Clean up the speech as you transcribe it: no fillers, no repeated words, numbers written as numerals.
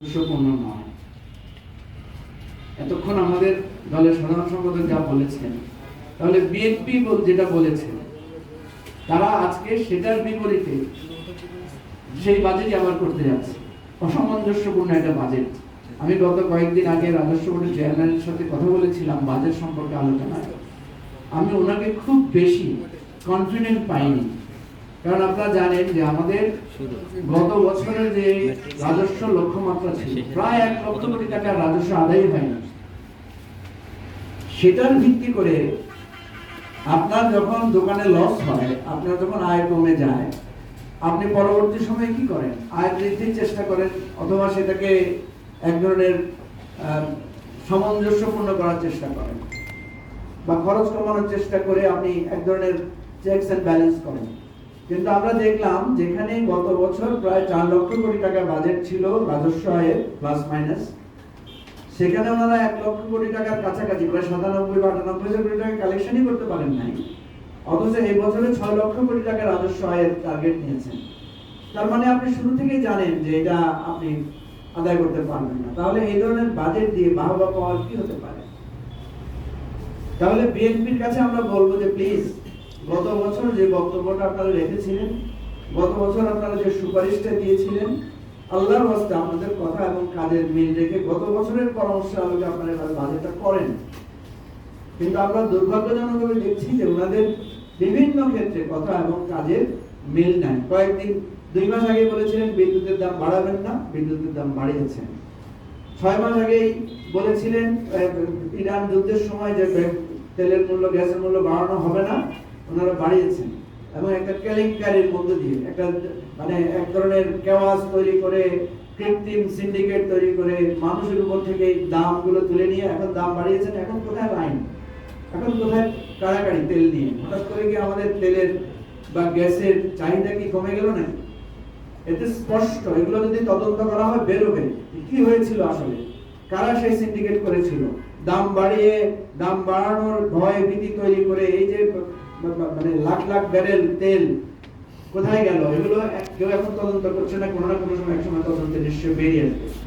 গুরুত্বপূর্ণ নয়। এতক্ষণ আমাদের দলের সাধারণ সম্পাদক যা বলেছেন, তাহলে বিএনপি যেটা বলেছে, তারা আজকে সেটার বিপরীতে সেই বাজেটই আবার করতে যাচ্ছে। অসামঞ্জস্যপূর্ণ একটা বাজেট। আমি গত কয়েকদিন আগে রাজস্ব বোর্ডের চেয়ারম্যানের সাথে কথা বলেছিলাম বাজেট সম্পর্কে আলোচনায়। আমি ওনাকে খুব বেশি কনফিডেন্ট পাইনি, কারণ আপনারা জানেন যে আমাদের গত বছরের যে রাজস্ব লক্ষ্যমাত্রা ছিল প্রায় 1 লক্ষ কোটি টাকা রাজস্ব আদায় হয়নি। সেটার ভিত্তি করে আপনার যখন দোকানে লস হয়, আপনার যখন আয় কমে যায়, আপনি পরবর্তী সময়ে কি করেন? আয় বৃদ্ধির চেষ্টা করেন, অথবা সেটাকে এক ধরনের সামঞ্জস্যপূর্ণ করার চেষ্টা করেন, বা খরচ কমানোর চেষ্টা করে আপনি এক ধরনের চেকস এন্ড ব্যালেন্স করেন। কিন্তু আমরা দেখলাম যেখানে গত বছর প্রায় 4 লক্ষ কোটি টাকা বাজেট ছিল রাজস্ব আয়ের প্লাস মাইনাস, সেখানে ওনারা 1 লক্ষ কোটি টাকার কাছাকাছি প্রায় 97 বা 98 কোটি টাকা কালেকশনই করতে পারেন নাই, অথচ এই বছরে 6 লক্ষ কোটি টাকা রাজস্ব আয়ের টার্গেট নিয়েছেন। তার মানে আপনি শুরু থেকেই জানেন যে এটা আপনি আদায় করতে পারবেন না। তাহলে এই ধরনের বাজেট দিয়ে বাহবা পাওয়ার কি হতে পারে? তাহলে বিএনপির কাছে আমরা বলবো যে প্লিজ, গত বছর যে বক্তব্যটা আপনারা রেখেছিলেন, গত বছর আপনারা যে সুপারিশটা দিয়েছিলেন, আল্লাহর ওয়াস্তে আপনাদের কথা এবং কাজের মিল রেখে গত বছরের পরামর্শের আলোকে আপনারা এবার বাজেটটা করেন। কিন্তু আমরা দুর্ভাগ্যজনকভাবে দেখছি যে ওনাদের বিভিন্ন ক্ষেত্রে কথা এবং কাজের মিল নাই। কয়েকদিন 2 মাস আগে বলেছিলেন বিদ্যুতের দাম বাড়াবেন না, বিদ্যুতের দাম বাড়িয়েছেন। 6 মাস আগেই বলেছিলেন ইরান যুদ্ধের সময় যে তেলের মূল্য, গ্যাসের মূল্য বাড়ানো হবে না, ওনারা বাড়িয়েছেন। এবং একটা কেলেঙ্কারির মধ্য দিয়ে একটা মানে এক ধরনের কেওয়াস তৈরি করে, কৃত্রিম সিন্ডিকেট তৈরি করে মানুষের উপর থেকে দামগুলো তুলে নিয়ে এখন দাম বাড়িয়েছেন। এখন কোথায় লাইন, এখন কোথায় কাড়াকাড়ি তেল নিয়ে? হঠাৎ করে কি আমাদের তেলের বা গ্যাসের চাহিদা কি কমে গেল না? এতে স্পষ্ট, এগুলো যদি তদন্ত করা হয় বেরোবে কি হয়েছিল আসলে, কারা সেই সিন্ডিকেট করেছিল, দাম বাড়িয়ে দাম বাড়ানোর ভয় ভীতি তৈরি করে এই যে মানে লাখ লাখ ব্যারেল তেল কোথায় গেল, এগুলো কেউ এখন তদন্ত করছে না। কোনো না কোনো সময় একসময় তদন্তে নিশ্চয়ই বেরিয়ে আসবে।